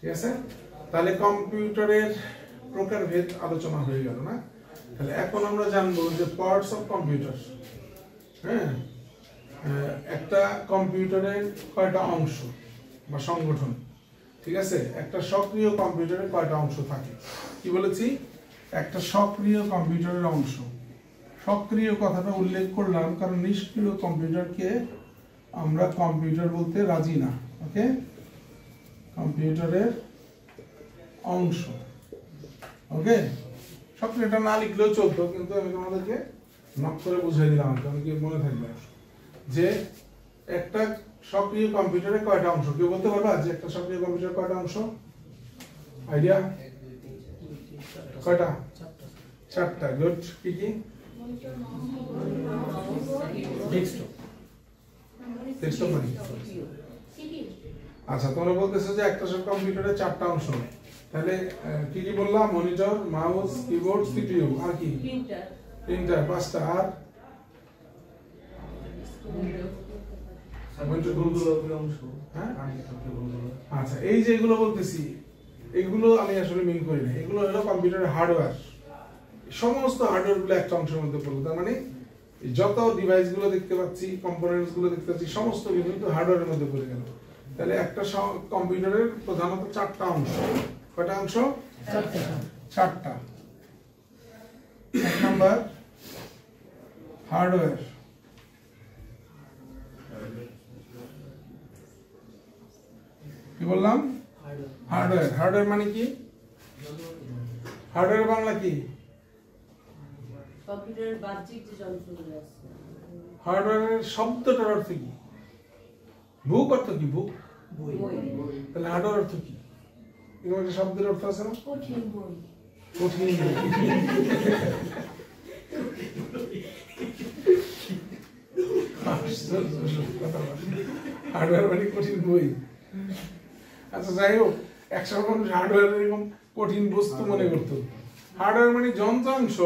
ঠিক আছে? তাহলে কম্পিউটারের প্রকারভেদ আলোচনা হয়ে গেল না? তাহলে এখন আমরা জানবো যে পার্টস অফ কম্পিউটার। হ্যাঁ, একটা কম্পিউটারের কয়টা অংশ বা সংগঠন, ঠিক আছে? একটা সক্রিয় কম্পিউটারে কয়টা অংশ থাকে? কি বলেছি? একটা সক্রিয় কম্পিউটারের অংশ। সক্রিয় কথাটা উল্লেখ করলাম কারণ নিষ্ক্রিয় কম্পিউটারকে আমরা কম্পিউটার বলতে রাজি না। ওকে, কম্পিউটারের অংশ। ওকে, সক্রিয়টা না লিখলেও চলতো, কিন্তু আমি তোমাদেরকে নক করে বুঝিয়ে দিলাম, কারণ কি মনে থাকবে যে একটা সক্রিয় কম্পিউটারে কয়টা অংশ। কেউ বলতে পারবা যে একটা সক্রিয় কম্পিউটারে কয়টা অংশ? আইডিয়া? কয়টা? চারটা। গুড। কি কি? ডেস্কটপ মানে? আচ্ছা, তোমরা বলতেছো যে একটা সব কম্পিউটারে চারটা অংশ, তাহলে কি কি বললাম? মনিটর, মাউস, কিবোর্ড, সিপিইউ, আর কি? প্রিন্টার। পাঁচটা। আর আচ্ছা, এই যে এগুলো বলতেছি, এগুলো আমি আসলে মিন করি না। এগুলো হলো কম্পিউটারের হার্ডওয়্যার। সমস্ত হার্ডওয়্যার গুলো একটা অংশের মধ্যে পড়লো। তার মানে যত ডিভাইস গুলো দেখতে পাচ্ছি, কম্পোনেন্টস গুলো দেখতে পাচ্ছি, সমস্ত কিন্তু হার্ডওয়্যারের মধ্যে পড়ে গেল। তাহলে একটা কম্পিউটারের প্রধানত চারটা অংশ। কয়টা অংশ? চারটা। এক নাম্বার হার্ডওয়্যার। কি বললাম? হার্ডওয়্যার। হার্ডওয়্যার মানে কি? হার্ডওয়্যার বাংলা কি? কম্পিউটারের বাহ্যিক যে যন্ত্রগুলো আছে। হার্ডওয়্যারের শব্দটার অর্থ কি? বুক অর্থ কি? বুক, বই। তাহলে হার্ডওয়্যার অর্থ কি? এরকম একটা শব্দের অর্থ আছে না? কঠিন বই। কঠিন বই। হার্ডওয়্যার মানে কঠিন বই। আচ্ছা, যাই হোক, একসময় মানুষ হার্ডওয়্যার এরকম কঠিন বস্তু মনে করতো। হার্ডওয়্যার মানে যন্ত্রাংশ।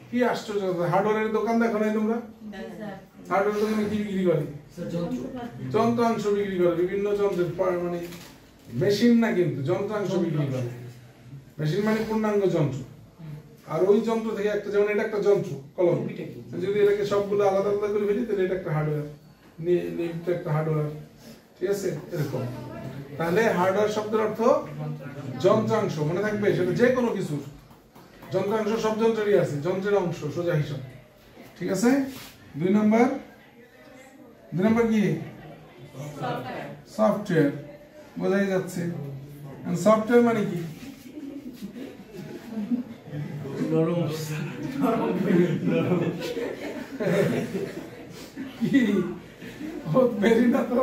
কি আশ্চর্য! হার্ডওয়্যারের দোকান দেখো নাই তোমরা? হার্ডওয়্যার দোকানে কি বিক্রি করে? যন্ত্রাংশ বিক্রি করে। বিভিন্ন যন্ত্রের মানে মেশিন না, কিন্তু যন্ত্রাংশ বিক্রি করে। মেশিন মানে পূর্ণাঙ্গ যন্ত্র। আর ওই যন্ত্র থেকে একটা, যেমন এটা একটা যন্ত্র, কলম, যদি এটাকে সবগুলো আলাদা আলাদা করে ফেলি তাহলে এটা একটা হার্ডওয়্যার, একটা হার্ডওয়্যার। ঠিক আছে? এরকম। তাহলে হার্ডওয়্যার শব্দের অর্থ যন্ত্রাংশ। মনে থাকবে, সেটা যে কোনো কিছুর যন্ত্রাংশ। সব যন্ত্রেরই আছে যন্ত্রের অংশ, সোজা হিসাব। ঠিক আছে? দুই নাম্বার কি? সফটওয়্যার। বোঝাই যাচ্ছে। সফটওয়্যার মানে কি? কি বেরি না তো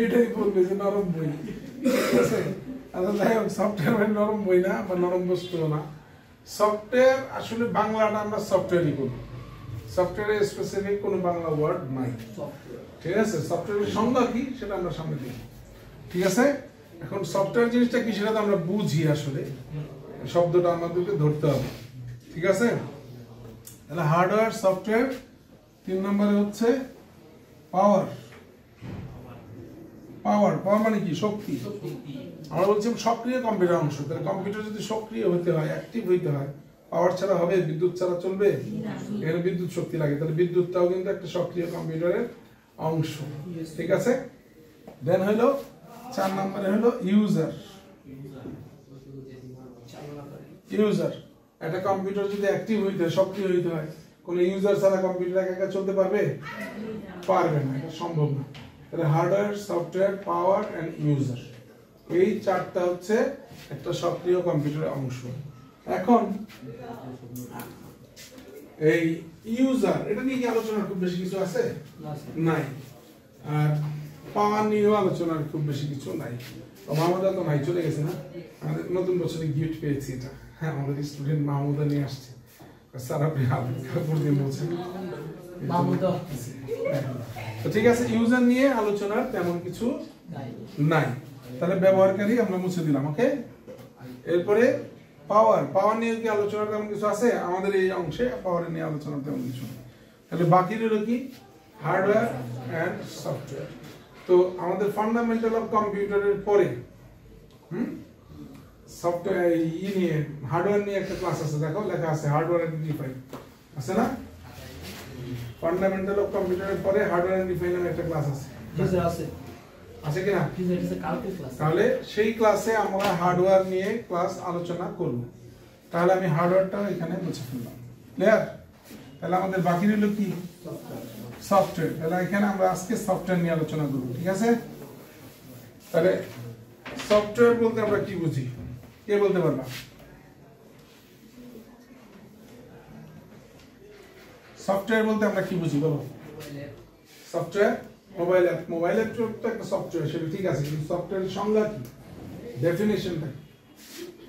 এটাই বলবে যে নরম বই। ঠিক আছে? আচ্ছা, যাই হোক, সফটওয়্যার মানে নরম বই না, বা নরম বস্তু না। সফটওয়্যার আসলে বাংলাটা আমরা সফটওয়্যারই করি। সফটওয়্যারের স্পেসিফিক কোনো বাংলা ওয়ার্ড নাই। ঠিক আছে? সফটওয়্যারের সংজ্ঞা কি সেটা আমরা সামনে দিই। ঠিক আছে? এখন সফটওয়্যার জিনিসটা কি সেটা তো আমরা বুঝি, আসলে শব্দটা আমাদেরকে ধরতে হবে। ঠিক আছে? তাহলে হার্ডওয়্যার, সফটওয়্যার। তিন নম্বরে হচ্ছে পাওয়ার। পাওয়ার মানে কি? শক্তি। আমরা বলছি সক্রিয় কম্পিউটার অংশ। তাহলে কম্পিউটার যদি সক্রিয় হতে হয়, অ্যাক্টিভ হইতে হয়, পাওয়ার ছাড়া হবে? বিদ্যুৎ ছাড়া চলবে? এখানে বিদ্যুৎ শক্তি লাগে। তাহলে বিদ্যুৎটাও কিন্তু একটা সক্রিয় কম্পিউটারের অংশ। ঠিক আছে? দেন হলো 4 নম্বরে হলো ইউজার। ইউজার। একটা কম্পিউটার যদি অ্যাক্টিভ হইতে হয়, সক্রিয় হইতে হয়, কোন ইউজার ছাড়া কম্পিউটার একা চলতে পারবে? পারবে না, এটা সম্ভব না। তাহলে hardware, software, power and user, এই চারটা হচ্ছে একটা সক্রিয় কম্পিউটারের অংশ। এখন এই ইউজার, এটা নিয়ে কি আলোচনার খুব বেশি কিছু আছে? নাই। আর পাওয়ার নিয়েও আলোচনার খুব বেশি কিছু নাই। মাহমুদা তো নাই, চলে গেছে না? আমাদের নতুন বছরে গিফট পেয়েছি এটা। হ্যাঁ, আমাদের স্টুডেন্ট মাহমুদা নিয়ে আসছে। স্যার আপনি কাপড় দিয়ে বলছেন। তো ঠিক আছে, ইউজার নিয়ে আলোচনার তেমন কিছু নাই। তাহলে ব্যবহারকারী আমরা মুছে দিলাম। ওকে, এরপরে পাওয়ার নিয়ে কি আলোচনা তেমন কিছু আছে? আমাদের এই অংশে পাওয়ার নিয়ে আলোচনা তেমন কিছু নেই। তাহলে বাকি রইল কি? Hardware and software. তো আমাদের ফান্ডামেন্টাল অফ কম্পিউটারের পরে সফটওয়্যার নিয়ে হার্ডওয়্যার নিয়ে একটা ক্লাস আছে, দেখো লেখা আছে হার্ডওয়্যার আইডেন্টিফাই আছে না, ফান্ডামেন্টাল অফ কম্পিউটারের পরে হার্ডওয়্যার আইডেন্টিফাই নামে একটা ক্লাস আছে, আছে কিনা? তাহলে সেই ক্লাসে আমরা হার্ডওয়্যার নিয়ে ক্লাস আলোচনা করব। তাহলে আমি হার্ডওয়্যারটা এখানে মুছে ফেললাম। ক্লিয়ার? তাহলে আমাদের বাকি রইল কি? সফটওয়্যার। তাহলে এখানে আমরা আজকে সফটওয়্যার নিয়ে আলোচনা করব, ঠিক আছে? তাহলে সফটওয়্যার বলতে আমরা কি বুঝি, কে বলতে পারবা? সফটওয়্যার বলতে আমরা কি বুঝি বলো? Software mobile app, mobile app তো একটা সফটওয়্যার, সেটা ঠিক আছে, কিন্তু সফটওয়্যারের সংজ্ঞা কি, ডেফিনিশনটা কি?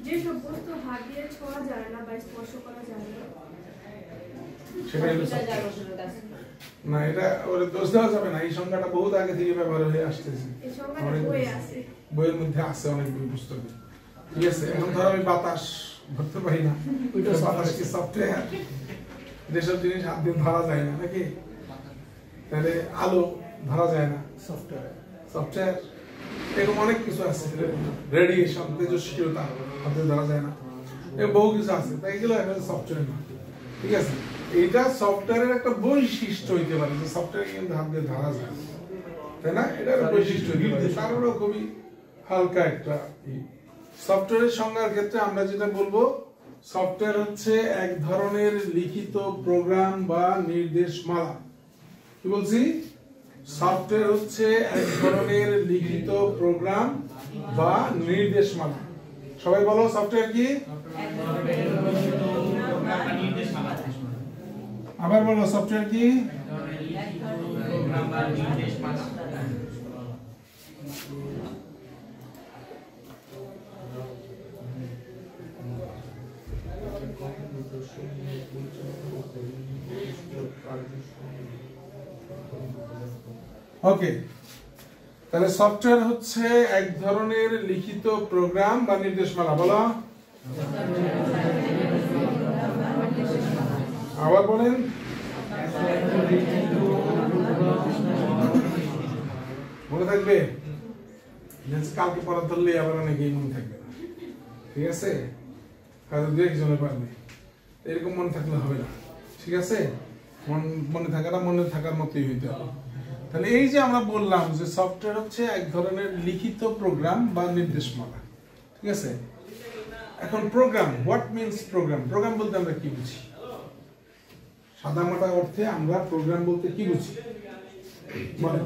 যে সব বস্তু হাত দিয়ে ছোঁয়া যায় না বা স্পর্শ করা যায় না, সেটা হলো কম্পিউটার software। যার কাছে না, এটা ওরে দোষ দেওয়া যাবে না, এই সংজ্ঞাটা বহুত আগে থেকে ব্যবহার হয়ে আসতেছে, এই সংজ্ঞাটা বইয়ে আছে। বইয়ের মধ্যে আছে অনেক বই পুস্তকে, ঠিক আছে? এখন ধরো আমি বাতাস ধরতে পারি না, ওইটা বাতাস কি সফটওয়্যার? যেসব জিনিস হাত দিয়ে ধরা যায় না নাকি, তাহলে আলো ধরা যায় না, সফটওয়্যার। এরকম অনেক কিছু আছে, রেডিয়েশন, তেজস্ক্রিয়তা হাত দিয়ে ধরা যায় না, এরকম বহু কিছু আছে, তাই এগুলো একটা সফটওয়্যার না, ঠিক আছে? এটা সফটওয়্যারের একটা বৈশিষ্ট্য হইতে পারে যে সফটওয়্যার কিন্তু হাত দিয়ে ধরা যায়, তাই না? এটা একটা বৈশিষ্ট্য হইতে পারে, কারণও খুবই হালকা একটা। সফটওয়্যারের সংজ্ঞার ক্ষেত্রে আমরা যেটা বলবো, সফটওয়্যার হচ্ছে এক ধরনের লিখিত প্রোগ্রাম বা নির্দেশমালা। কি বলছি? সফটওয়্যার হচ্ছে এক ধরনের লিখিত প্রোগ্রাম বা নির্দেশমালা। সবাই বলো সফটওয়্যার কি? আবার বলো সফটওয়্যার কি? ওকে, তাহলে সফটওয়্যার হচ্ছে এক ধরনের লিখিত প্রোগ্রাম বা নির্দেশমালা। বলো আবার বলেন। মনে থাকবে? কালকে পড়া ধরলে আবার অনেকেই মনে থাকবে না, ঠিক আছে? হয়তো দু একজনে পারবে, এরকম মনে থাকলে হবে না, ঠিক আছে? মনে থাকাটা মনে থাকার মতোই হইতে হবে। তাহলে এই যে আমরা বললাম যে সফটওয়্যার হচ্ছে এক ধরনের লিখিত প্রোগ্রাম বা নির্দেশমালা, ঠিক আছে? এখন program, what means program? Program বলতে আমরা কি বুঝি? সাদামাটা অর্থে আমরা প্রোগ্রাম বলতে কি বুঝি বলেন?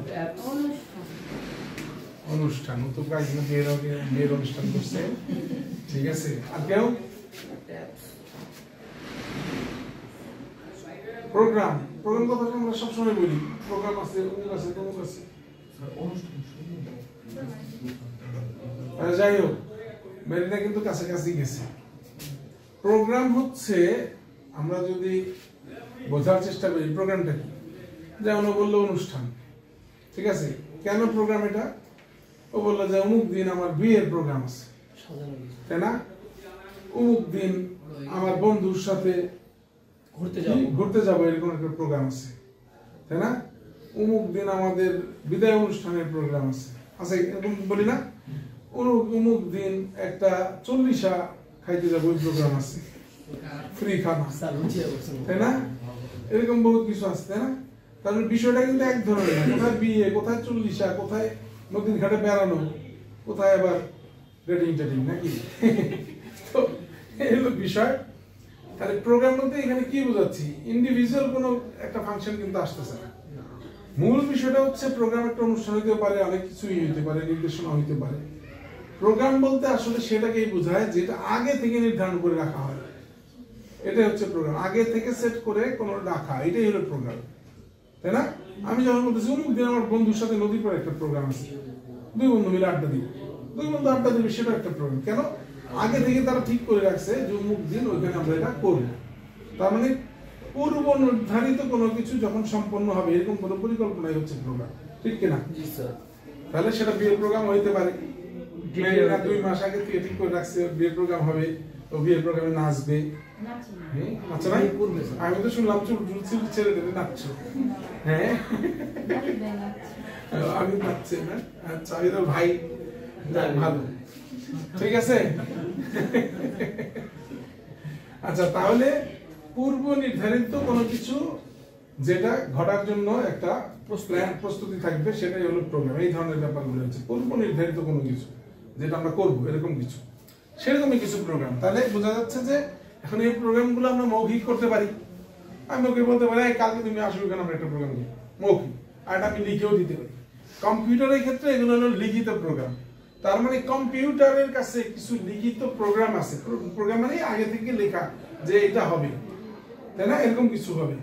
অনুষ্ঠান। তো প্রায় বিয়ের অনুষ্ঠান করছে, ঠিক আছে? আর কেউ? প্রোগ্রাম, প্রোগ্রাম কথা আমরা সবসময় বলি, প্রোগ্রাম আছে, অমুক আছে, তমুক আছে। যাই হোক, মেরিনা কিন্তু কাছাকাছি গেছে। প্রোগ্রাম হচ্ছে, আমরা যদি বোঝার চেষ্টা করি প্রোগ্রামটা কি, যেমন ও বললো অনুষ্ঠান, ঠিক আছে? কেন প্রোগ্রাম এটা? ও বললো যে অমুক দিন আমার বিয়ের প্রোগ্রাম আছে, তাই না? অমুক দিন আমার বন্ধুর সাথে ঘুরতে যাবো, এরকম একটা প্রোগ্রাম আছে, তাই না? অমুক দিন আমাদের বিদায় অনুষ্ঠানের প্রোগ্রাম আছে, আছে এরকম বলি না? অমুক দিন একটা 40 খাইতে যাবো, ওই প্রোগ্রাম আছে, ফ্রি খানা, তাই না? এরকম বহুত কিছু আছে, তাই না? তাহলে বিষয়টা কিন্তু এক ধরনের না, কোথায় বিয়ে, কোথায় 40, কোথায় নদীর ঘাটে বেড়ানো, কোথায় আবার ডেটিং টেটিং, নাকি? তো এই হলো বিষয়। তাহলে প্রোগ্রাম বলতে এখানে কি বোঝাচ্ছি? ইন্ডিভিজুয়াল কোনো একটা ফাংশন কিন্তু আসতেছে না। মূল বিষয়টা হচ্ছে প্রোগ্রাম একটা অনুষ্ঠান হইতে পারে, অনেক কিছুই হইতে পারে, নির্দেশনা হইতে পারে। প্রোগ্রাম বলতে আসলে সেটাকেই বোঝায় যেটা আগে থেকে নির্ধারণ করে রাখা হয়, এটাই হচ্ছে প্রোগ্রাম। আগে থেকে সেট করে কোনো রাখা, এটাই হলো প্রোগ্রাম, তাই না? আমি যখন বলতেছি অমুক দিন আমার বন্ধুর সাথে নদীর পরে একটা প্রোগ্রাম আছে, 2 বন্ধু মিলে আড্ডা দিব, 2 বন্ধু আড্ডা দিবে, সেটা একটা প্রোগ্রাম। কেন? আগে থেকে তারা ঠিক করে রাখছে যে অমুক দিন ওইখানে আমরা এটা করবো। তার মানে পূর্ব নির্ধারিত কোনো কিছু যখন সম্পন্ন হবে, এরকম কোনো পরিকল্পনাই হচ্ছে প্রোগ্রাম, ঠিক কিনা? তাহলে সেটা বিয়ের প্রোগ্রাম হইতে পারে, 2 মাস আগে থেকে ঠিক করে রাখছে বিয়ের প্রোগ্রাম হবে, ও বিয়ের প্রোগ্রামে নাচবে, নাচে না? আমি তো শুনলাম চুল ছেড়ে দেবে, নাচছো? হ্যাঁ, আমি নাচছে না? আচ্ছা, আমি তো ভাই, ভালো, ঠিক আছে? আচ্ছা, তাহলে পূর্ব নির্ধারিত কোনো কিছু যেটা ঘটার জন্য একটা প্ল্যান প্রস্তুতি থাকবে, সেটাই হলো প্রোগ্রাম। এই ধরনের ব্যাপারগুলো হচ্ছে পূর্ব নির্ধারিত কোনো কিছু যেটা আমরা করবো, এরকম কিছু, সেরকমই কিছু প্রোগ্রাম। তাহলে বোঝা যাচ্ছে যে এখন এই প্রোগ্রামগুলো আমরা মৌখিক করতে পারি। আমি ওকে বলতে পারি কালকে তুমি আসবে কেন, আমরা একটা প্রোগ্রাম করি, মৌখিক। আর এটা আমি লিখেও দিতে পারি। কম্পিউটারের ক্ষেত্রে এগুলো হলো লিখিত প্রোগ্রাম। তার মানে কম্পিউটারের কাছে কিছু লিখিত প্রোগ্রাম আছে। প্রোগ্রাম মানে আগে থেকে লেখা যে এটা হবে, তাই না? এরকম কিছু হবে।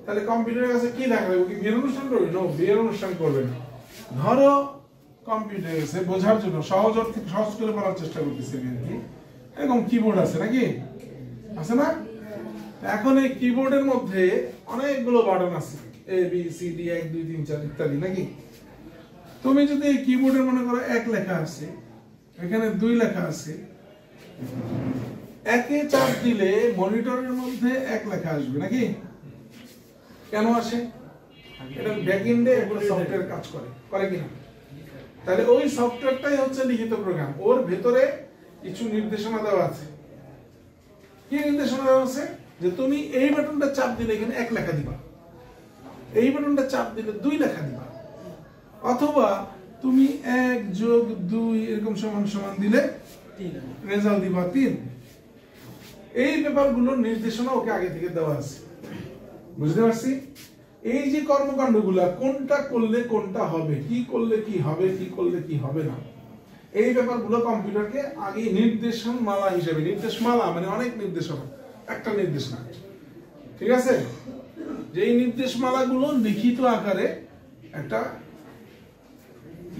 তাহলে কম্পিউটারের কাছে কি লেখা হবে? কি বিয়ের অনুষ্ঠান করবে? না, বিয়ের অনুষ্ঠান করবে না। ধরো কম্পিউটার কাছে বোঝার জন্য সহজ অর্থে সহজ করে বলার চেষ্টা করতেছি আর কি, এরকম কিবোর্ড আছে নাকি, আছে না? এখন এই কিবোর্ডের মধ্যে অনেকগুলো বাটন আছে, এ বি সি ডি 1 2 3 4 ইত্যাদি নাকি। তুমি যদি এই কিবোর্ডে মনে করো 1 লেখা আছে, এখানে 2 লেখা আছে, একে চাপ দিলে মনিটরের মধ্যে 1 লেখা আসবে নাকি? কেন আসে? এটা ব্যাকএন্ডে এগুলো সফটওয়্যার কাজ করে কিনা? তাহলে ওই সফটওয়্যারটাই হচ্ছে লিখিত প্রোগ্রাম। ওর ভেতরে কিছু নির্দেশনা দেওয়া আছে। কি নির্দেশনা দেওয়া আছে? যে তুমি এই বাটনটা চাপ দিলে এখানে 1 লেখা দিবা, এই বাটনটা চাপ দিলে 2 লেখা দিবা, অথবা তুমি 1 যোগ 2 এরকম সমান সমান দিলে রেজাল্ট দিবা 3। এই ব্যাপারগুলোর নির্দেশনা ওকে আগে থেকে দেওয়া আছে। বুঝতে পারছি? এই যে কর্মকাণ্ডগুলা, কোনটা করলে কোনটা হবে, কি করলে কি হবে, কি করলে কি হবে না, এই ব্যাপারগুলো কম্পিউটারকে আগে নির্দেশনমালা হিসেবে, নির্দেশমালা মানে অনেক নির্দেশনা, একটা নির্দেশনা, ঠিক আছে? যে এই নির্দেশমালাগুলো লিখিত আকারে একটা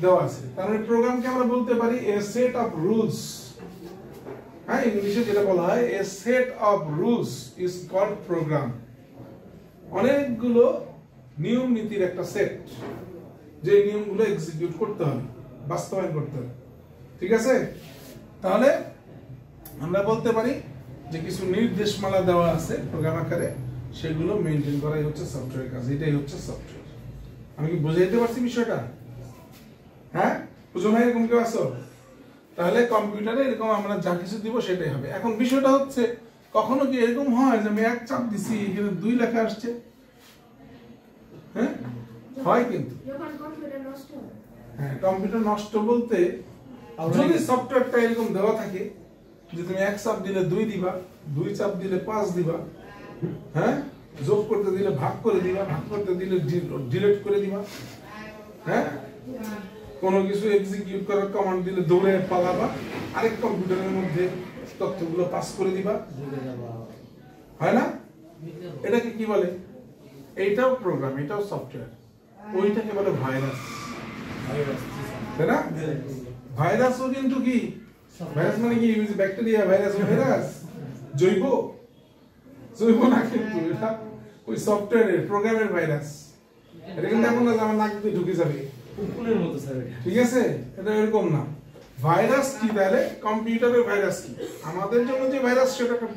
দেওয়া আছে। তার মানে প্রোগ্রামকে আমরা বলতে পারি এ সেট অফ রুলস। হ্যাঁ, ইংলিশে যেটা বলা হয় a set of rules is called program. অনেকগুলো নিয়ম নীতির একটা সেট, যে নিয়মগুলো এক্সিকিউট করতে হবে, বাস্তবায়ন করতে হবে, ঠিক আছে? তাহলে আমরা বলতে পারি যে কিছু নির্দেশমালা দেওয়া আছে প্রোগ্রাম আকারে, সেগুলো মেইনটেইন করাই হচ্ছে সফটওয়্যারের কাজ। এটাই হচ্ছে সফটওয়্যার। আমি কি বুঝাইতে পারছি বিষয়টা? হ্যাঁ, বুঝো না? এরকম কেউ আছো? তাহলে কম্পিউটারে এরকম আমরা যা কিছু দিব সেটাই হবে। এখন বিষয়টা হচ্ছে, কখনো কি এরকম হয় যে আমি 1 চাপ দিছি এখানে 2 লেখা আসছে? হ্যাঁ, হয়। কিন্তু যখন কম্পিউটার নষ্ট হয়, হ্যাঁ, কম্পিউটার নষ্ট বলতে যদি সফটওয়্যারটা এরকম দেওয়া থাকে যে তুমি 1 চাপ দিলে 2 দিবা, 2 চাপ দিলে 5 দিবা, হ্যাঁ, যোগ করতে দিলে ভাগ করে দিবা, ভাগ করতে দিলে ডিলিট করে দিবা, হ্যাঁ, কোনো কিছু এক্সিকিউট করার কমান্ড দিলে দৌড়ে পালাবা, আরেক কম্পিউটারের মধ্যে তথ্যগুলো পাস করে দিবা, হয় না? এটাকে কি বলে? এইটাও প্রোগ্রাম, এটাও সফটওয়্যার। ওইটাকে বলে ভাইরাস, তাই না? ভাইরাসও কিন্তু কি, ভাইরাস মানে কি? ব্যাকটেরিয়া ভাইরাস, ভাইরাস জৈব জৈব না, কিন্তু এটা ওই সফটওয়্যারের প্রোগ্রামের ভাইরাস। এটা কিন্তু এমন না যে আমার নাক দিয়ে ঢুকে যাবে, কুকুরের মতো স্যার। ঠিক আছে? এটা এরকম না। ভাইরাস কি? তাহলে কম্পিউটারের ভাইরাস কি? আমাদের জন্য যে ভাইরাস সেটা একটা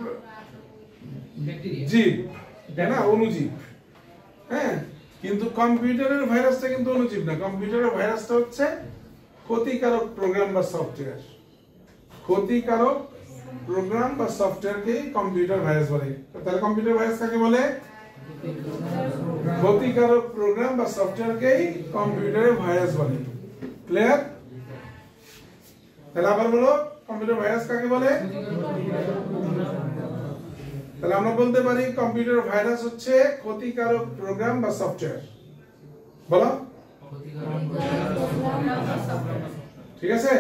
জীব, তাই না? অণুজীব। হ্যাঁ, কিন্তু কম্পিউটারের ভাইরাসটা কিন্তু অণুজীব না। কম্পিউটারের ভাইরাসটা হচ্ছে ক্ষতিকারক প্রোগ্রাম বা সফটওয়্যার। ক্ষতিকারক প্রোগ্রাম বা সফটওয়্যারকে কম্পিউটার ভাইরাস বলে। তাহলে কম্পিউটার ভাইরাস কাকে বলে? ক্ষতিকারক প্রোগ্রাম বা সফটওয়্যারকেই কম্পিউটারের ভাইরাস বলে। ক্লিয়ার? তাহলে আবার বলো, কম্পিউটার ভাইরাস কাকে বলে? তাহলে আমরা বলতে পারি কম্পিউটার ভাইরাস হচ্ছে ক্ষতিকারক প্রোগ্রাম বা সফটওয়্যার। বলো, ঠিক আছে?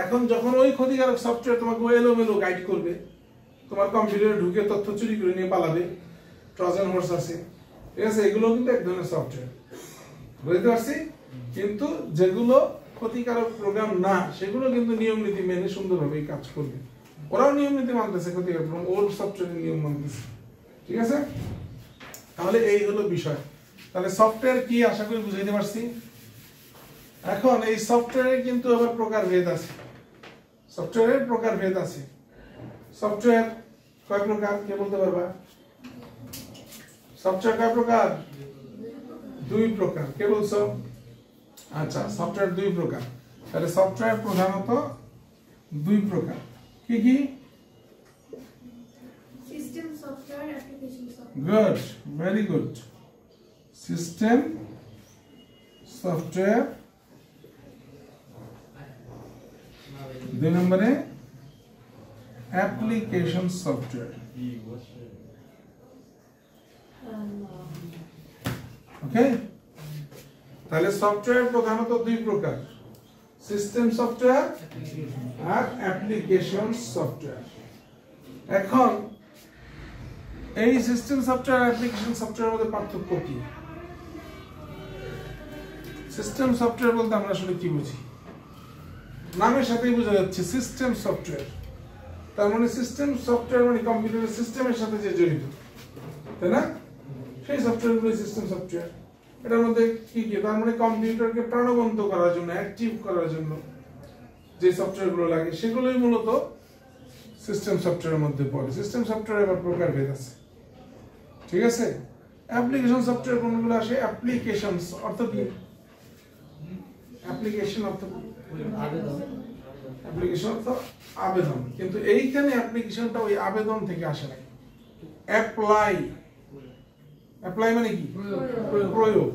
এখন যখন ওই ক্ষতিকারক সফটওয়্যার তোমাকে এলোমেলো গাইড করবে, তোমার কম্পিউটারে ঢুকে তথ্য চুরি করে নিয়ে পালাবে, ট্রোজান হর্স আছে, ঠিক আছে? এগুলো কিন্তু এক ধরনের সফটওয়্যার, বুঝতে পারছি? কিন্তু যেগুলো ক্ষতিকারক প্রোগ্রাম না, সেগুলো কিন্তু নিয়ম নীতি মেনে সুন্দরভাবে কাজ করবে। ওরাও নিয়ম নীতি মানতেছে, ক্ষতিকারক প্রোগ্রাম ওর সফটওয়্যারের নিয়ম মানতেছে, ঠিক আছে? তাহলে এই হলো বিষয়। তাহলে সফটওয়্যার কি আশা করি বুঝাইতে পারছি। এখন এই সফটওয়্যারের কিন্তু আবার প্রকারভেদ আছে। সফটওয়্যারের প্রকারভেদ আছে। সফটওয়্যার কয় প্রকার কে বলতে পারবা? সফটওয়্যার কয় প্রকার? 2 প্রকার। কে বলছো? আচ্ছা, সফটওয়্যার 2 প্রকার। তাহলে সফটওয়্যার প্রধানত 2 প্রকার। কি কি? System software, application software. Good, very good. System software, 2 নম্বরে অ্যাপ্লিকেশন সফটওয়্যার। ওকে, তাহলে সফটওয়্যার প্রধানত 2 প্রকার, সিস্টেম সফটওয়্যার আর অ্যাপ্লিকেশন সফটওয়্যার। এখন এই সিস্টেম সফটওয়্যার অ্যাপ্লিকেশন সফটওয়্যারের মধ্যে পার্থক্য কি? সিস্টেম সফটওয়্যার বলতে আমরা আসলে কি বুঝি? নামের সাথেই বোঝা যাচ্ছে সিস্টেম সফটওয়্যার। তার মানে সিস্টেম সফটওয়্যার মানে কম্পিউটারের সিস্টেমের সাথে যে জড়িত, তাই না? সেই সফটওয়্যারগুলো সিস্টেম সফটওয়্যার। এটার মধ্যে কি কি? তার মানে কম্পিউটারকে প্রাণবন্ত করার জন্য, অ্যাক্টিভ করার জন্য যে সফটওয়্যারগুলো লাগে সেগুলোই মূলত সিস্টেম সফটওয়্যারের মধ্যে পড়ে। সিস্টেম সফটওয়্যার আবার প্রকারভেদ আছে, ঠিক আছে? অ্যাপ্লিকেশন সফটওয়্যার কোনগুলো আসে? অ্যাপ্লিকেশনস অর্থ কি? অ্যাপ্লিকেশন অর্থ অ্যাপ্লিকেশন অর্থ আবেদন, কিন্তু এইখানে অ্যাপ্লিকেশনটা ওই আবেদন থেকে আসে না। অ্যাপ্লাই, অ্যাপ্লাই মানে কি? প্রয়োগ।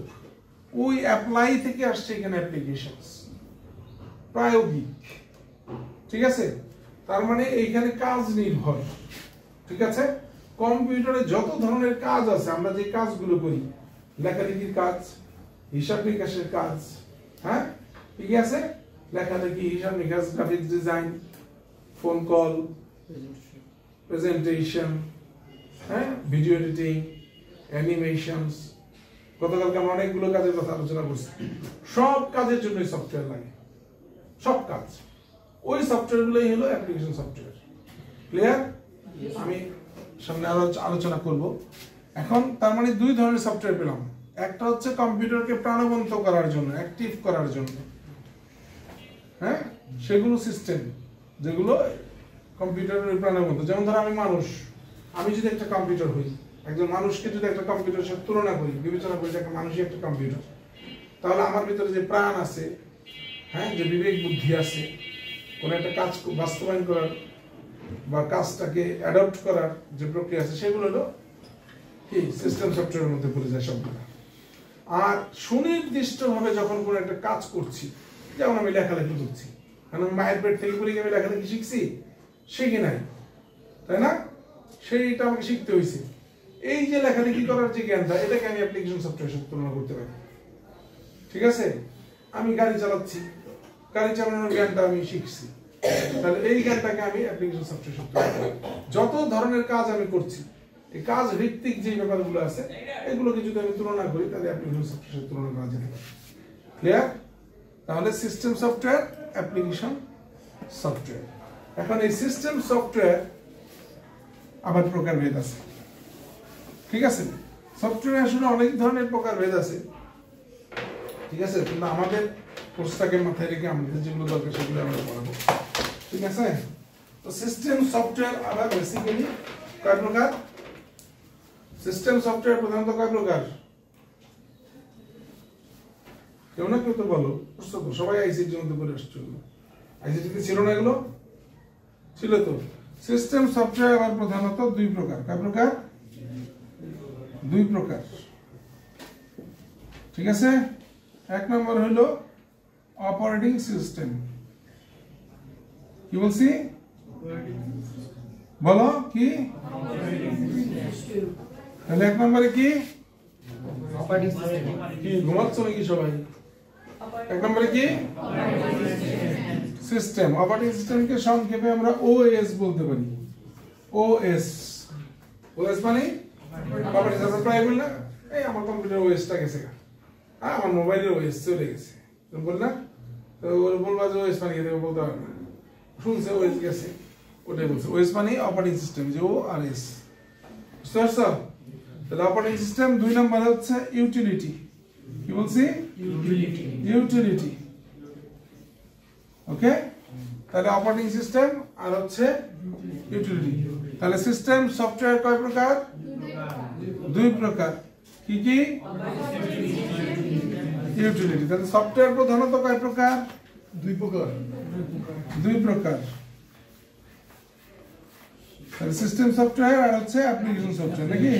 ওই অ্যাপ্লাই থেকে আসছে এখানে অ্যাপ্লিকেশনস, প্রায়োগিক, ঠিক আছে? তার মানে এইখানে কাজ নির্ভর, ঠিক আছে? কম্পিউটারে যত ধরনের কাজ আছে, আমরা যে কাজগুলো করি, লেখালেখির কাজ, হিসাব নিকাশের কাজ, হ্যাঁ ঠিক আছে, লেখালেখি, হিসাব নিকাশ, graphics design, phone call, presentation, হ্যাঁ, ভিডিও এডিটিং, অ্যানিমেশনস, গতকালকে আমরা অনেকগুলো কাজের কথা আলোচনা করছি। সব কাজের জন্য সফটওয়্যার লাগে, সব কাজ। ওই সফটওয়্যারগুলোই হলো অ্যাপ্লিকেশন সফটওয়্যার। ক্লিয়ার? আমি সামনে আরো আলোচনা করব। এখন তার মানে 2 ধরনের সফটওয়্যার পেলাম। একটা হচ্ছে কম্পিউটারকে প্রাণবন্ত করার জন্য, অ্যাক্টিভ করার জন্য, হ্যাঁ, সেগুলো সিস্টেম, যেগুলো কম্পিউটারের প্রাণবন্ত। যেমন ধরো আমি মানুষ, আমি যদি একটা কম্পিউটার হই, একজন মানুষকে যদি একটা কম্পিউটারের সাথে তুলনা করি, বিবেচনা করি যে একটা মানুষই একটা কম্পিউটার, তাহলে আমার ভিতরে যে প্রাণ আছে, হ্যাঁ, যে বিবেক বুদ্ধি আছে, কোন একটা কাজ বাস্তবায়ন করার বা কাজটাকে অ্যাডপ্ট করার যে প্রক্রিয়া আছে, সেগুলো হলো কি সিস্টেম সফটওয়্যারের মধ্যে পড়ে যায় সবগুলো। আর সুনির্দিষ্টভাবে যখন কোনো একটা কাজ করছি, যেমন আমি লেখালেখি করছি, কারণ আমি মায়ের পেট থেকে পড়ে আমি লেখালেখি শিখছি, শিখি নাই, তাই না? সেইটা আমাকে শিখতে হয়েছে। এই যে লেখালেখি করার যে জ্ঞানটা, এটাকে আমি অ্যাপ্লিকেশন সফটওয়্যারের সাথে তুলনা করতে পারি, ঠিক আছে? আমি গাড়ি চালাচ্ছি, গাড়ি চালানোর জ্ঞানটা আমি শিখছি, তাহলে এই জ্ঞানটাকে আমি অ্যাপ্লিকেশন সফটওয়্যার সাথে তুলনা করি। যত ধরনের কাজ আমি করছি, এই কাজ ভিত্তিক যে ব্যাপারগুলো আছে, এগুলোকে যদি আমি তুলনা করি, তাহলে অ্যাপ্লিকেশন সফটওয়্যারের সাথে তুলনা করা যেতে পারে। ক্লিয়ার? তাহলে সিস্টেম সফটওয়্যার, অ্যাপ্লিকেশন সফটওয়্যার। এখন এই সিস্টেম সফটওয়্যার আবার প্রকারভেদ আছে, ঠিক আছে? সফটওয়্যার আসলে অনেক ধরনের প্রকারভেদ আছে, ঠিক আছে? কিন্তু আমাদের কোর্সটাকে মাথায় রেখে আমাদের যেগুলো দরকার সেগুলো আমরা পড়াবো, ঠিক আছে? তো সিস্টেম সফটওয়্যার আবার বেসিক্যালি কয় প্রকার? সিস্টেম সফটওয়্যার প্রধানত কয় প্রকার? কেউ না কেউ তো বলো, বুঝছো তো? সবাই আইসিটির মধ্যে পড়ে আসছো, আইসিটিতে ছিল না এগুলো? ছিল তো। সিস্টেম সফটওয়্যার আবার প্রধানত 2 প্রকার। কয় প্রকার? 2 প্রকার, ঠিক আছে? এক নম্বর হলো অপারেটিং সিস্টেম। কি বলছি? বলো কি? তাহলে এক নম্বরে কি? Operating system. কি ঘুমাচ্ছ নাকি সবাই? এক নম্বরে কি? সিস্টেম। অপারেটিং সিস্টেমকে সংক্ষেপে আমরা ওএস বলতে পারি। ওএস, ওএস মানে অপারেটিং সিস্টেম। প্রাইভেট না, এই আমার কম্পিউটার ওএসটা গেছে, আমার মোবাইলের ওএস চলে গেছে, তুমি বল না? তো বলবা যে ওএস মানে কি, বলতে পারবে না, শুনছে ওএস গেছে, ওটাই বলছে। ওএস মানে অপারেটিং সিস্টেম, যে ও আর এস, বুঝতে পারছো? তাহলে অপারেটিং সিস্টেম। 2 নম্বরে হচ্ছে ইউটিলিটি। কি বলছি? ইউটিলিটি। ওকে, তাহলে অপারেটিং সিস্টেম আর হচ্ছে ইউটিলিটি। তাহলে সিস্টেম সফটওয়্যার কয় প্রকার? 2 প্রকার। কি কি? ইউটিলিটি। তাহলে সফটওয়্যার প্রধানত কয় প্রকার? 2 প্রকার। 2 প্রকার। তাহলে সিস্টেম সফটওয়্যার আর হচ্ছে অ্যাপ্লিকেশন সফটওয়্যার নাকি?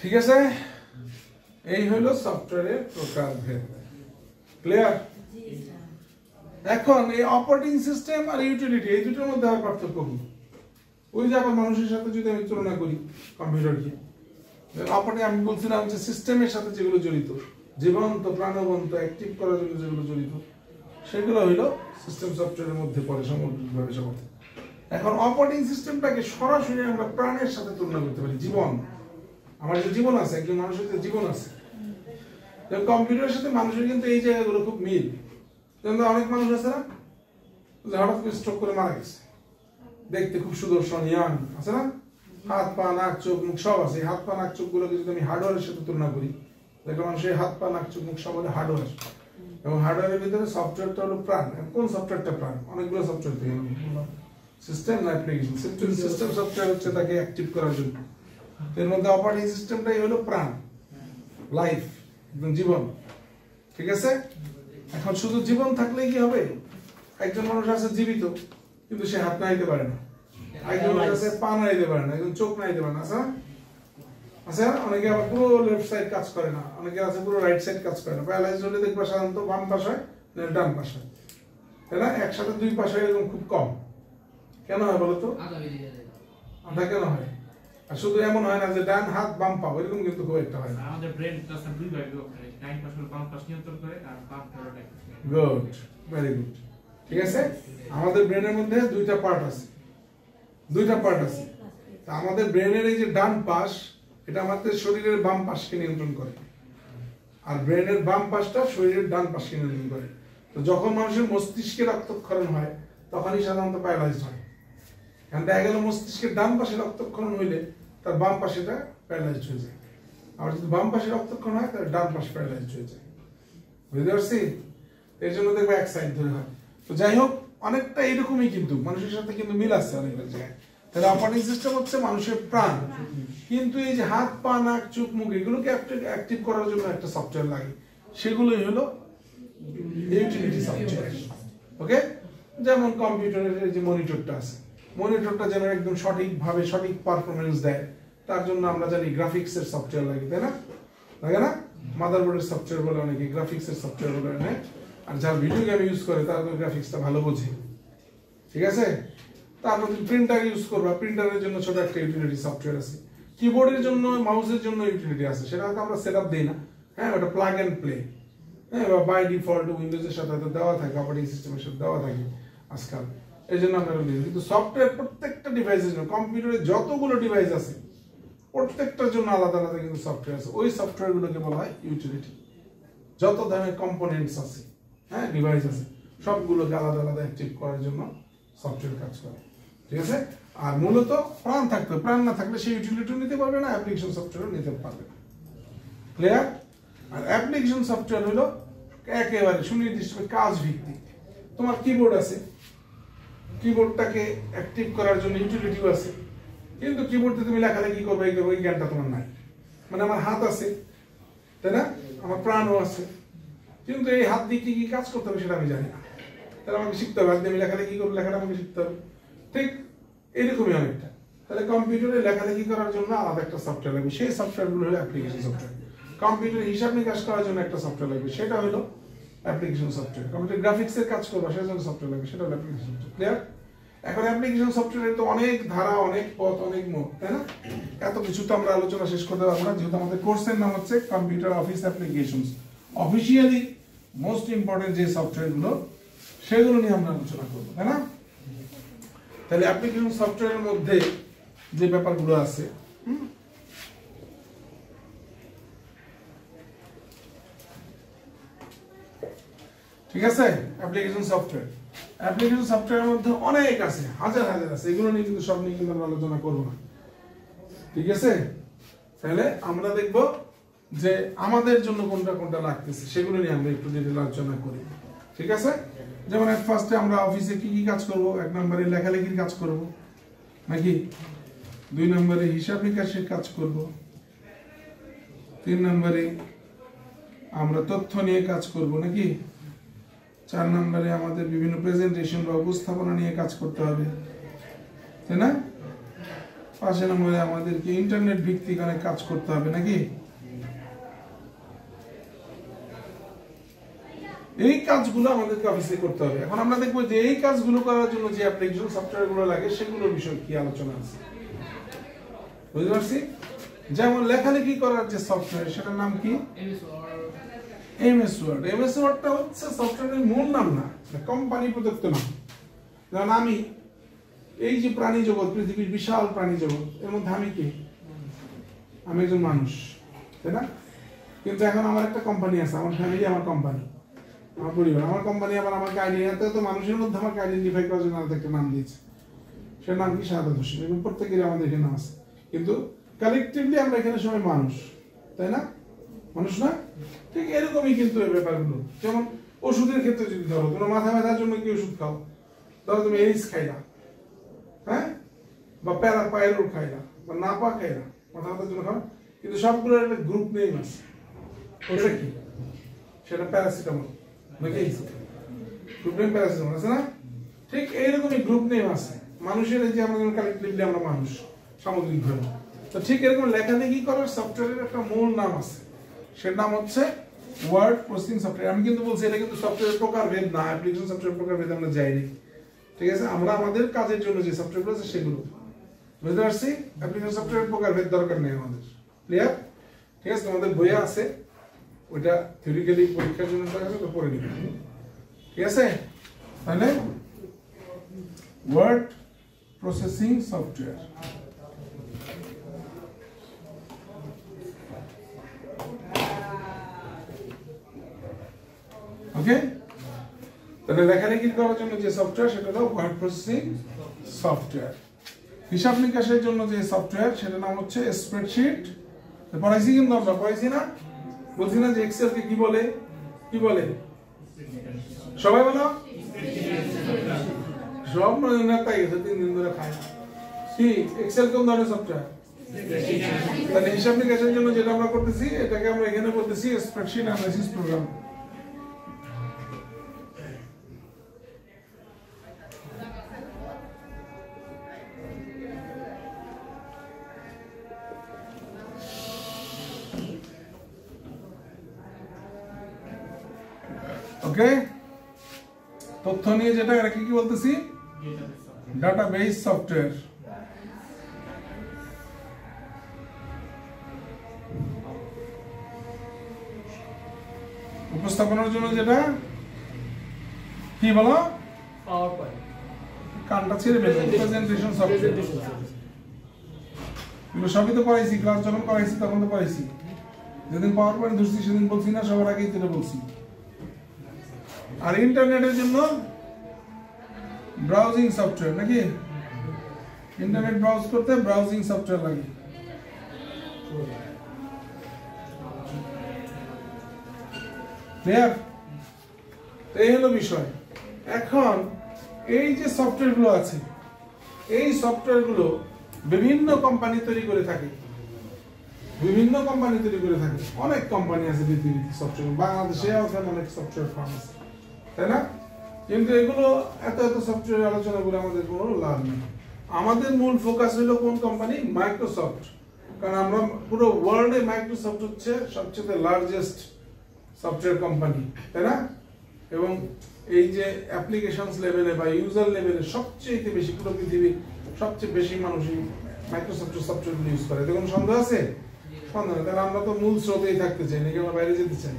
ঠিক আছে, এই হলো সফটওয়্যারের প্রকারভেদ। ক্লিয়ার? এখন এই অপারেটিং সিস্টেম আর ইউটিলিটি এই দুটোর মধ্যে আর পার্থক্য কি? ওই যে আবার মানুষের সাথে যদি আমি তুলনা করি কম্পিউটারকে, অপারেটিং আমি বলছিলাম যে সিস্টেমের সাথে যেগুলো জড়িত, জীবন্ত প্রাণবন্ত অ্যাক্টিভ করার জন্য যেগুলো জড়িত, সেগুলো হইলো সিস্টেম সফটওয়্যারের মধ্যে পড়ে সামগ্রিকভাবে সমাজ। এখন অপারেটিং সিস্টেমটাকে সরাসরি আমরা প্রাণের সাথে তুলনা করতে পারি। জীবন, আমার যে জীবন আছে, একজন মানুষের যে জীবন আছে, কম্পিউটারের সাথে মানুষের কিন্তু এই জায়গাগুলো খুব মিল। যেমন অনেক মানুষ আছে না, হঠাৎ করে স্ট্রোক করে মারা গেছে, দেখতে খুব সুদর্শন ইয়াং আছে না, হাত পা নাক চোখ মুখ সব আছে। হাত পা নাক চোখ গুলোকে যদি আমি হার্ডওয়্যারের সাথে তুলনা করি, দেখো মানুষের হাত পা নাক চোখ মুখ সব হলো হার্ডওয়্যার, এবং হার্ডওয়্যারের ভিতরে সফটওয়্যারটা হলো প্রাণ। কোন সফটওয়্যারটা প্রাণ? অনেকগুলো সফটওয়্যার থেকে সিস্টেম না অ্যাপ্লিকেশন। সিস্টেম সফটওয়্যার হচ্ছে তাকে অ্যাক্টিভ করার জন্য, এর মধ্যে অপারেটিং সিস্টেমটাই হলো প্রাণ, লাইফ, একদম জীবন। ঠিক আছে, এখন শুধু জীবন থাকলেই কি হবে? একজন মানুষ আছে জীবিত কিন্তু সে হাত নাড়াইতে পারে না, একজন মানুষ আছে পা নাড়াইতে পারে না, একজন চোখ নাড়াইতে পারে না, আছে না? আচ্ছা, অনেকে আবার পুরো লেফট সাইড কাজ করে না, অনেকে আছে পুরো রাইট সাইড কাজ করে না। প্যারালাইজ হলে দেখবা সাধারণত বাম পাশ হয় না ডান পাশ হয়, তাই না? একসাথে দুই পাশে এরকম খুব কম। কেন হয় বলতো? আধা কেন হয়? আর শুধু এমন হয় না যে ডান হাত বাম পা, এরকম কিন্তু খুব একটা হয় না। আমাদের ব্রেন তাছাড়া দুই ভাগে বিভক্ত হয়, ডান পাশ হলো বাম পাশ নিয়ন্ত্রণ করে আর বাম পাশ হলো গুড, ভেরি গুড। ঠিক আছে, আমাদের ব্রেনের মধ্যে দুইটা পার্ট আছে, দুইটা পার্ট আছে। তা আমাদের ব্রেনের এই যে ডান পাশ, এটা আমাদের শরীরের বাম পাশকে নিয়ন্ত্রণ করে, আর ব্রেনের বাম পাশটা শরীরের ডান পাশকে নিয়ন্ত্রণ করে। তো যখন মানুষের মস্তিষ্কে রক্তক্ষরণ হয় তখনই সাধারণত প্যারালাইজড হয়। কারণ দেখা গেল মস্তিষ্কের ডান পাশে রক্তক্ষরণ হইলে তার বাম পাশেটা প্যারালাইজড হয়ে যায়, আর যদি বাম পাশে রক্তক্ষরণ হয় তাহলে ডান পাশ প্যারালাইজড হয়ে যায়। বুঝতে পারছি? এর জন্য দেখবো এক সাইড ধরে হয়। তো যাই হোক, অনেকটা এইরকমই কিন্তু মানুষের সাথে কিন্তু মিল আছে অনেক জায়গায়। তাহলে অপারেটিং সিস্টেম হচ্ছে মানুষের প্রাণ, কিন্তু এই যে হাত পা নাক চোখ মুখ এগুলোকে অ্যাক্টিভ করার জন্য একটা সফটওয়্যার লাগে, সেগুলোই হলো ইউটিলিটি সফটওয়্যার। ওকে, যেমন কম্পিউটারের যে মনিটরটা আছে, মনিটরটা যেন একদম সঠিকভাবে সঠিক পারফরমেন্স দেয়, তার জন্য আমরা জানি গ্রাফিক্সের সফটওয়্যার লাগে, তাই না? লাগে না? মাদারবোর্ডের সফটওয়্যার বলে অনেকে, গ্রাফিক্সের সফটওয়্যার বলে অনেক। আর যারা ভিডিও গেম ইউজ করে তারা তো গ্রাফিক্সটা ভালো বোঝে। ঠিক আছে, তারপর তুমি প্রিন্টার ইউজ করবা, প্রিন্টারের জন্য ছোট একটা ইউটিলিটি সফটওয়্যার আছে। কিবোর্ডের জন্য মাউসের জন্য ইউটিলিটি আছে, সেটা হয়তো আমরা সেটআপ দেই না, হ্যাঁ, ওটা প্লাগ এন্ড প্লে, হ্যাঁ, বা বাই ডিফল্ট উইন্ডোজের সাথে হয়তো দেওয়া থাকে, অপারেটিং সিস্টেমের সাথে দেওয়া থাকে আজকাল, এই জন্য আমরা দিই। কিন্তু সফটওয়্যার প্রত্যেকটা ডিভাইসের জন্য, কম্পিউটারে যতগুলো ডিভাইস আছে প্রত্যেকটার জন্য আলাদা আলাদা কিন্তু সফটওয়্যার আছে। ওই সফটওয়্যারগুলোকে বলা হয় ইউটিলিটি। যত ধরনের কম্পোনেন্টস আছে, হ্যাঁ, ডিভাইস আছে, সবগুলোকে আলাদা আলাদা অ্যাক্টিভ করার জন্য সফটওয়্যার কাজ করে। ঠিক আছে, আর মূলত প্রাণ থাকতে, প্রাণ না থাকলে সেই ইউটিলিটি নিতে পারবে না, অ্যাপ্লিকেশন সফটওয়্যার নিতে পারবে না। ক্লিয়ার? আর অ্যাপ্লিকেশন সফটওয়্যার হলো একেবারে সুনির্দিষ্ট কাজ ভিত্তিক। তোমার কিবোর্ড আছে, কিবোর্ডটাকে অ্যাক্টিভ করার জন্য ইউটিলিটিও আছে, কিন্তু কিবোর্ডে তুমি লেখালেখি করবে এই করবে এই জ্ঞানটা তোমার নাই। মানে আমার হাত আছে, তাই না? আমার প্রাণও আছে, কিন্তু এই হাত দিয়ে কি কি কাজ করতে হবে সেটা আমি জানি না, তাহলে আমাকে শিখতে হবে। হাত দিয়ে আমি লেখালেখি করবো, লেখাটা আমাকে শিখতে হবে। ঠিক এরকমই অনেকটা। তাহলে কম্পিউটারে লেখালেখি করার জন্য আলাদা একটা সফটওয়্যার লাগবে, সেই সফটওয়্যারগুলো হলো অ্যাপ্লিকেশন সফটওয়্যার। কম্পিউটারে হিসাব নিকাশ করার জন্য একটা সফটওয়্যার লাগবে, সেটা হলো অ্যাপ্লিকেশন সফটওয়্যার। কম্পিউটার গ্রাফিক্সের কাজ করবা, সেটার জন্য সফটওয়্যার লাগবে, সেটা হলো অ্যাপ্লিকেশন সফটওয়্যার। ক্লিয়ার? এখন অ্যাপ্লিকেশন সফটওয়্যারের তো অনেক ধারা, অনেক পথ, অনেক মোড, তাই না? এত কিছু তো আমরা আলোচনা শেষ করতে পারবো না, যেহেতু আমাদের কোর্সের নাম হচ্ছে computer office applications. Officially most important যে সফটওয়্যারগুলো, সেগুলো নিয়ে আমরা আলোচনা করবো, তাই না? তাহলে অ্যাপ্লিকেশন সফটওয়্যারের মধ্যে যে ব্যাপারগুলো আছে, ঠিক আছে, অ্যাপ্লিকেশন সফটওয়্যার, অ্যাপ্লিকেশন সফটওয়্যারের মধ্যে অনেক আছে, হাজার হাজার আছে, এগুলো নিয়ে কিন্তু সব নিয়ে কিন্তু আমরা আলোচনা করবো না। ঠিক আছে, তাহলে আমরা দেখব যে আমাদের জন্য কোনটা কোনটা লাগতেছে, সেগুলো নিয়ে আমরা একটু ডিটেইল আলোচনা করি। ঠিক আছে, যেমন এট ফার্স্টে আমরা অফিসে কি কি কাজ করব? 1 নম্বরে লেখালেখির কাজ করব, নাকি 2 নম্বরে হিসাব নিকাশের কাজ করব, 3 নম্বরে আমরা তথ্য নিয়ে কাজ করব নাকি 4 নম্বরে আমাদের বিভিন্ন প্রেজেন্টেশন বা উপস্থাপনা নিয়ে কাজ করতে হবে তাই না 5 নম্বরে আমাদেরকে ইন্টারনেট ভিত্তিক অনেক কাজ করতে হবে নাকি এই কাজগুলো আমাদেরকে অফিসে করতে হবে এখন আমরা দেখব যে এই কাজগুলো করার জন্য যে অ্যাপ্লিকেশন সফটওয়্যারগুলো লাগে সেগুলোর বিষয়ে কি আলোচনা আছে বুঝতে পারছি যেমন লেখালেখি করার যে সফটওয়্যার সেটার নাম কি এমএস ওয়ার্ড এমএস ওয়ার্ডটা হচ্ছে সফটওয়্যারের মূল নাম না কোম্পানি প্রদত্ত নাম যেমন আমি এই যে প্রাণী জগৎ পৃথিবীর বিশাল প্রাণী জগৎ এর মধ্যে আমি কি আমি একজন মানুষ তাই না কিন্তু এখন আমার একটা কোম্পানি আছে আমার ফ্যামিলি আমার কোম্পানি আমার পরিবার আমার কোম্পানি আবার আমাকে আইডেন্টিফাই তো মানুষের মধ্যে আমাকে আইডেন্টিফাই করার জন্য আলাদা একটা নাম দিয়েছে সেটার নাম কি শাহাদাত হোসেন এবং প্রত্যেকেরই আমাদের এখানে আছে কিন্তু কালেকটিভলি আমরা এখানে সবাই মানুষ তাই না মানুষ না ঠিক এরকমই কিন্তু এই ব্যাপারগুলো যেমন ওষুধের ক্ষেত্রে যদি ধরো তোমার মাথা ব্যথার জন্য কি ওষুধ খাও ধরো তুমি এরিস খাইলা হ্যাঁ বা প্যারাপাইরোল খাইলা বা নাপা খাইলা মাথা ব্যথার জন্য খাও কিন্তু সবগুলোর একটা গ্রুপ নেম আছে ওটা কি সেটা প্যারাসিটামল নাকি গ্রুপ নেম প্যারাসিটামল আছে না ঠিক এইরকমই গ্রুপ নেম আছে মানুষের এই যে আমরা কালেকটিভলি আমরা মানুষ সামগ্রিকভাবে তো ঠিক এরকম লেখালেখি করার সফটওয়্যারের একটা মূল নাম আছে সেটার নাম হচ্ছে ওয়ার্ড প্রসেসিং সফটওয়্যার আমি কিন্তু বলছি এটা কিন্তু সফটওয়্যার প্রকারভেদ না অ্যাপ্লিকেশন সফটওয়্যার প্রকারভেদ আমরা যাইনি ঠিক আছে আমরা আমাদের কাজের জন্য যে সফটওয়্যারগুলো আছে সেগুলো বুঝতে পারছি অ্যাপ্লিকেশন সফটওয়্যার প্রকারভেদ দরকার নেই আমাদের ক্লিয়ার ঠিক আছে তোমাদের বইয়ে আছে ওটা থিওরিক্যালি পরীক্ষার জন্য দরকার তো পড়ে নিবে ঠিক আছে তাহলে ওয়ার্ড প্রসেসিং সফটওয়্যার ওকে তাহলে লেখালেখি করার জন্য যে সফটওয়্যার সেটা হলো ওয়ার্ড প্রসেসিং সফটওয়্যার হিসাব নিকাশের জন্য যে সফটওয়্যার সেটার নাম হচ্ছে স্প্রেডশিট পড়াইছি কিন্তু আমরা পড়াইছি না বলছি না যে এক্সেল কে কি বলে সবাই বলো সব মনে তাই গেছে 3 দিন ধরে খায় কি এক্সেল কোন ধরনের সফটওয়্যার তাহলে হিসাব নিকাশের জন্য যেটা আমরা করতেছি এটাকে আমরা এখানে বলতেছি স্প্রেডশিট অ্যানালাইসিস প্রোগ্রাম ওকে তথ্য নিয়ে যেটা এরা কি বলতেছি ডাটাবেস সফটওয়্যার উপস্থাপনার জন্য যেটা কি বলো পাওয়ার পয়েন্ট কানটা ছেড়ে ফেলো প্রেজেন্টেশন সফটওয়্যার এগুলো সবই তো পড়াইছি ক্লাস যখন করাইছি তখন তো পড়াইছি যেদিন পাওয়ার পয়েন্ট ধরছি সেদিন বলছি না সবার আগেই তো বলছি আর ইন্টারনেটের জন্য ব্রাউজিং সফটওয়্যার নাকি ইন্টারনেট ব্রাউজ করতে ব্রাউজিং সফটওয়্যার লাগে ক্লিয়ার এই হলো বিষয় এখন এই যে সফটওয়্যারগুলো আছে এই সফটওয়্যারগুলো বিভিন্ন কোম্পানি তৈরি করে থাকে অনেক কোম্পানি আছে পৃথিবীতে সফটওয়্যার বাংলাদেশে আছে অনেক সফটওয়্যার ফার্ম আছে তাই না কিন্তু এগুলো এত সফটওয়্যার আলোচনা করে আমাদের কোনো লাভ নেই আমাদের মূল ফোকাস হলো কোন কোম্পানি মাইক্রোসফট কারণ আমরা পুরো ওয়ার্ল্ডে মাইক্রোসফট হচ্ছে সবচেয়ে লার্জেস্ট সফটওয়্যার কোম্পানি তাই না এবং এই যে অ্যাপ্লিকেশনস লেভেলে বা ইউজার লেভেলে সবচেয়ে বেশি পুরো পৃথিবীর সবচেয়ে বেশি মানুষই মাইক্রোসফটের সফটওয়্যার ইউজ করে এতে কোনো সন্দেহ আছে সন্দেহ নেই তাহলে আমরা তো মূল স্রোতেই থাকতে চাই নাকি আমরা বাইরে যেতে চাই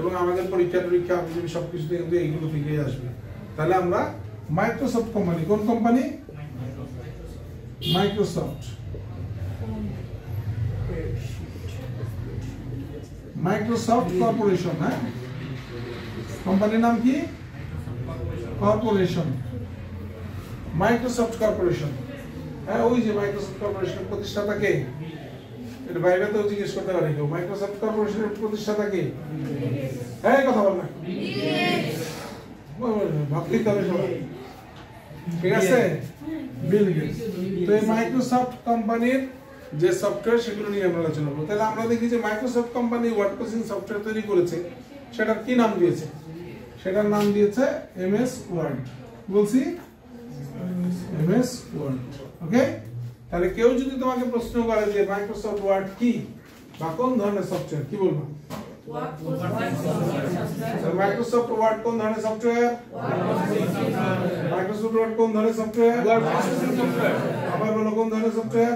এবং আমাদের পরীক্ষা সবকিছুতে কিন্তু এইগুলো থেকেই আসবে তাহলে আমরা মাইক্রোসফট কোম্পানি কোন কোম্পানি মাইক্রোসফট কর্পোরেশন হ্যাঁ কোম্পানির নাম কি কর্পোরেশন মাইক্রোসফট কর্পোরেশন হ্যাঁ ওই যে মাইক্রোসফট কর্পোরেশনের প্রতিষ্ঠাতা কে এটা বাইরে তো জিজ্ঞেস করতে পারে কেউ মাইক্রোসফট কর্পোরেশনের প্রতিষ্ঠাতা কে হ্যাঁ কথা বল না ভাবতেই তবে সবাই ঠিক আছে বিল গেটস তো এই মাইক্রোসফট কোম্পানির যে সফটওয়্যার সেগুলো নিয়ে আমরা আলোচনা করব। তাহলে আমরা দেখি যে Microsoft company word processing software তৈরি করেছে, সেটার কি নাম দিয়েছে? সেটার নাম দিয়েছে এমএস ওয়ার্ড। বলছি এমএস ওয়ার্ড। ওকে, তাহলে কেউ যদি তোমাকে প্রশ্ন করে যে মাইক্রোসফট ওয়ার্ড কি বা কোন ধরনের সফটওয়্যার, কি বলবো? মাইক্রোসফট ওয়ার্ড কোন ধরনের সফটওয়্যার? মাইক্রোসফট ওয়ার্ড কোন ধরনের সফটওয়্যার? আবার বলো কোন ধরনের সফটওয়্যার?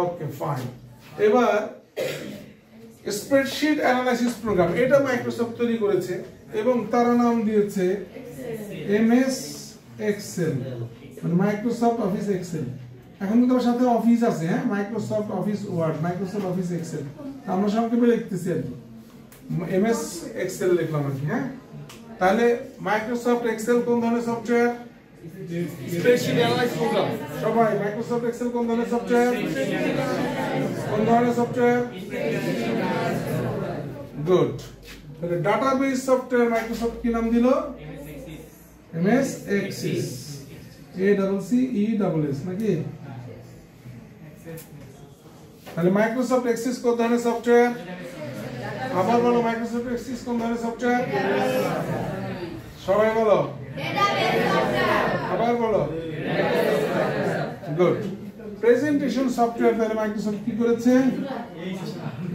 Okay fine. এবার স্প্রেডশিট অ্যানালাইসিস প্রোগ্রাম, এটা মাইক্রোসফট তৈরি করেছে এবং তারা নাম দিয়েছে এমএস এক্সেল, মানে মাইক্রোসফট অফিস এক্সেল। এখন কিন্তু তার সাথে অফিস আছে, হ্যাঁ, Microsoft office word, Microsoft office Excel. আমরা সংক্ষেপে লিখতেছি আর কি, এমএস এক্সেল লিখলাম আর কি। হ্যাঁ, তাহলে মাইক্রোসফট এক্সেল কোন ধরনের সফটওয়্যার? Spreadsheet analysis program. সবাই মাইক্রোসফট এক্সেল কোন ধরনের সফটওয়্যার? কোন ধরনের সফটওয়্যার? গুড। তাহলে ডাটাবেস সফটওয়্যার মাইক্রোসফট কি নাম দিল? MS Access, A double C E double S নাকি? তাহলে মাইক্রোসফট এক্সিস কোন ধরনের সফটওয়্যার? আবার বলো মাইক্রোসফট এক্সিস কোন ধরনের সফটওয়্যার? সবাই বলো, আবার বলো। গুড। প্রেজেন্টেশন সফটওয়্যার তাহলে মাইক্রোসফট কি করেছে?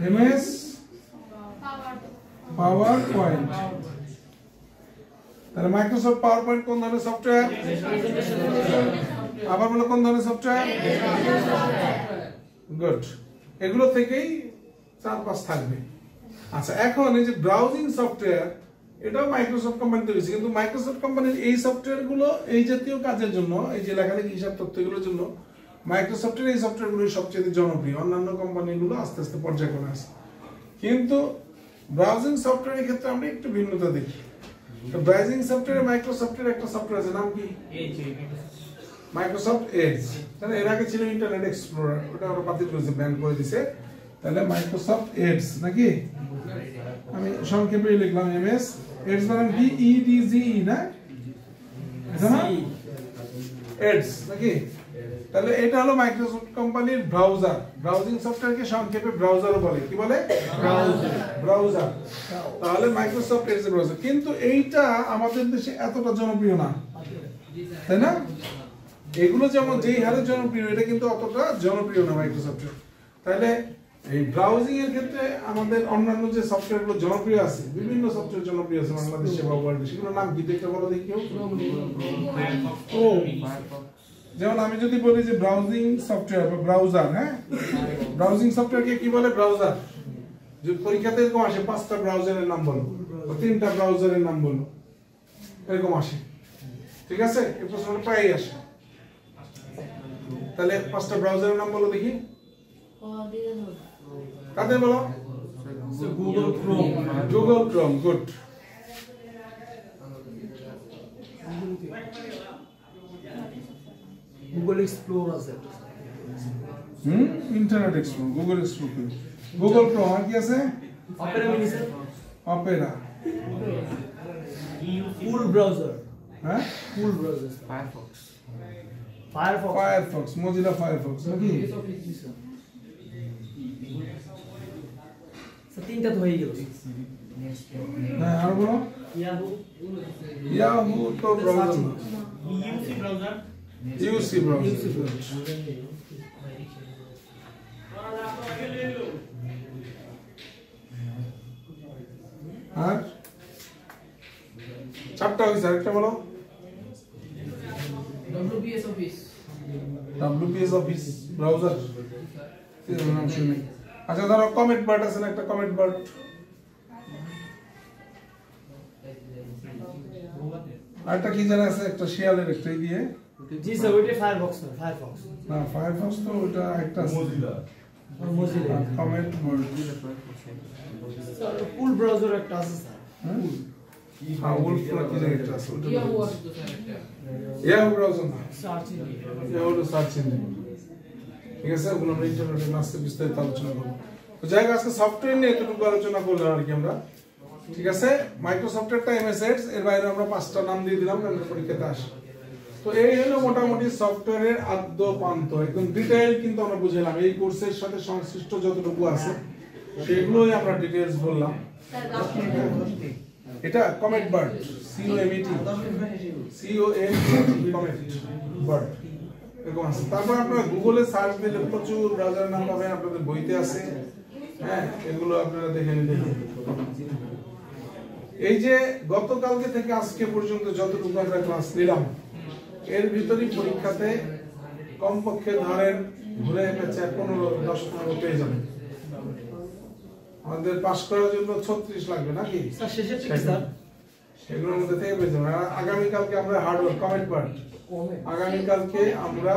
MS power point. তাহলে মাইক্রোসফট পাওয়ার পয়েন্ট কোন ধরনের সফটওয়্যার? আবার বলো কোন ধরনের সফটওয়্যার? গুড। এগুলো থেকেই 4-5 থাকবে। আচ্ছা, এখন এই যে ব্রাউজিং সফটওয়্যার, এটাও মাইক্রোসফট কোম্পানি তৈরি করেছে, কিন্তু মাইক্রোসফট কোম্পানির এই সফটওয়্যার গুলো এই জাতীয় কাজের জন্য, এই যে লেখালেখি হিসাব তথ্যগুলোর জন্য মাইক্রোসফটের এই সফটওয়্যারগুলো সবচেয়ে জনপ্রিয়। অন্যান্য কোম্পানিগুলো আস্তে আস্তে পর্যায়ক্রমে আসে, কিন্তু ব্রাউজিং সফটওয়্যারের ক্ষেত্রে আমরা একটু ভিন্নতা দেখি। তো ব্রাউজিং সফটওয়্যারে মাইক্রোসফটের একটা সফটওয়্যার আছে, নাম কি? Microsoft Edge. তাহলে এর আগে ছিল ইন্টারনেট এক্সপ্লোরার, ওটা ওরা বাতিল করেছে, ব্যান করে দিয়েছে। তাহলে মাইক্রোসফট এজ নাকি? আমি সংক্ষেপে লিখলাম এমএস এডস, মানে ডি ই ডি জি না, এটা না এডস নাকি? তাহলে এটা হলো মাইক্রোসফট কোম্পানির ব্রাউজার। ব্রাউজিং সফটওয়্যারকে সংক্ষেপে ব্রাউজারও বলে। কি বলে? ব্রাউজার। তাহলে মাইক্রোসফট এডস এর ব্রাউজার। কিন্তু এইটা আমাদের দেশে এতটা জনপ্রিয় না, তাই না? এগুলো যেমন যেই হারে জনপ্রিয়, এটা কিন্তু অতটা জনপ্রিয় না মাইক্রোসফটের। তাহলে এই ব্রাউজিং এর ক্ষেত্রে আমাদের অন্যান্য যে সফটওয়্যারগুলো জনপ্রিয় আছে, বিভিন্ন সফটওয়্যার জনপ্রিয় আছে বাংলাদেশে বা ওয়ার্ল্ডে, সেগুলোর নাম কি দেখতে বলো দেখি। যেমন আমি যদি বলি যে ব্রাউজিং সফটওয়্যার বা ব্রাউজার, হ্যাঁ, ব্রাউজিং সফটওয়্যারকে কি বলে? ব্রাউজার। যদি পরীক্ষাতে এরকম আসে 5টা ব্রাউজারের নাম বলো, 3টা ব্রাউজারের নাম বলো, এরকম আসে, ঠিক আছে? এই প্রশ্নটা প্রায়ই আসে। তাহলে 5টা ব্রাউজারের নাম বলো দেখি। কাদের বলো? Google Chrome. Google Chrome, good. Google explore আছে। Internet explore, Google explore, Google Chrome. আর কি আছে? Opera mini sir. Opera, full browser. হ্যাঁ, full browser. Firefox. Firefox. Firefox, Mozilla Firefox নাকি? স্যার 3টা তো হয়ে গেল। হ্যাঁ, আর বলো। ইয়াহু। ইয়াহু তো ব্রাউজার না। UC browser. UC browser. আর 4টা হয়েছে, আরেকটা বলো। WPS office. WPS office browser, নাম শুনি। আচ্ছা, ধরো কমেন্ট বার্ড আছে না, একটা কমেন্ট বার্ড। আরেকটা কি জানা আছে, একটা শিয়ালের একটাই দিয়ে। জি স্যার, ওইটা ফায়ারফক্স না, ফায়ারফক্স। না, ফায়ারফক্স তো ওটা একটা মোজিলা। Comment bird. স্যার ফুল ব্রাউজার একটা আছে স্যার। হ্যাঁ, উলফ না কি জানি একটা আছে, ওটা ইয়াহু আছে তো স্যার একটা। ইয়াহু ব্রাউজার না, সার্চ ইঞ্জিন। ইয়াহু হলো সার্চ ইঞ্জিন। ঠিক আছে, ওগুলো আমরা ইন্টারনেটে মাসে বিস্তারিত আলোচনা করবো। তো যাই হোক, আজকে সফটওয়্যার নিয়ে এতটুকু আলোচনা করলাম আর কি আমরা। ঠিক আছে, মাইক্রোসফটেরটা এমএস এডস, এর বাইরে আমরা 5টা নাম দিয়ে দিলাম, কারণ পরীক্ষাতে আসে। তো এই হলো মোটামুটি সফটওয়্যারের আদ্যপান্ত, একদম ডিটেইল কিন্তু আমরা বুঝলাম। এই কোর্সের সাথে সংশ্লিষ্ট যতটুকু আছে সেগুলোই আমরা ডিটেইলস বললাম। এটা comet bird, COMET, comet bird এরকম আছে। তারপর আপনারা গুগলে সার্চ দিলে প্রচুর ব্রাউজারের নাম পাবেন, আপনাদের বইতে আছে। হ্যাঁ, এগুলো আপনারা দেখে নিতে হবে। এই যে গতকালকে থেকে আজকে পর্যন্ত যতটুকু আমরা ক্লাস নিলাম এর ভিতরই পরীক্ষাতে কমপক্ষে ধরেন ঘুরে গেছে 15-10 পেয়ে যাবেন। আমাদের পাস করার জন্য 36 লাগবে নাকি স্যার শেষের থেকে স্যার এগুলোর মধ্যে থেকে পেয়ে যাবেন। আর আগামীকালকে আমরা হার্ডওয়্যার কমেন্ট পার্ট, আগামীকালকে আমরা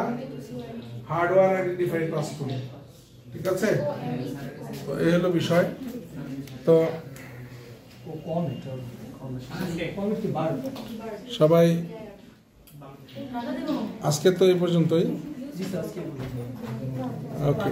হার্ডওয়্যার আইডেন্টিফাই ক্লাস করব, ঠিক আছে? তো এই হলো বিষয়। তো সবাই আজকে তো এই পর্যন্তই। জি স্যার আজকে ওকে।